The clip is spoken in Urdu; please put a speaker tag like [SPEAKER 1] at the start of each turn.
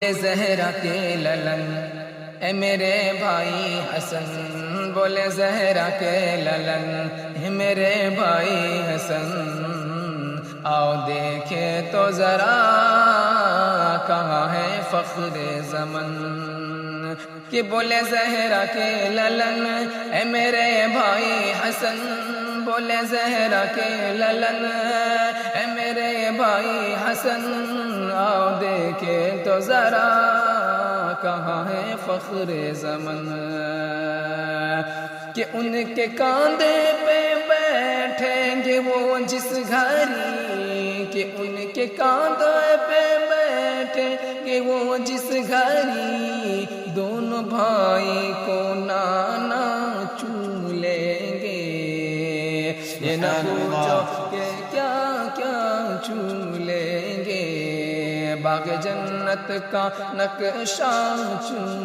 [SPEAKER 1] زہرا کے للن اے میرے بھائی حسن، بولے زہرا کے للن اے میرے بھائی حسن، آؤ دیکھے تو ذرا کہاں ہے فخر زمن، کہ بولے زہرا کے للن اے میرے بھائی حسن، بولے زہرا کے للن اے میرے بھائی حسن، آؤ دیکھے تو ذرا کہاں ہے فخر زمن، کہ ان کے کاندھے پہ بیٹھیں گے وہ جس گھڑی، کہ ان کے کاندھے پہ بیٹھیں گے وہ جس گھڑی، دونوں بھائی کو نانا چوم لیں گے، یہ نہ پوچھو کہ کیا کیا چوم لیں گے، باغ جنت کا نقشہ چوم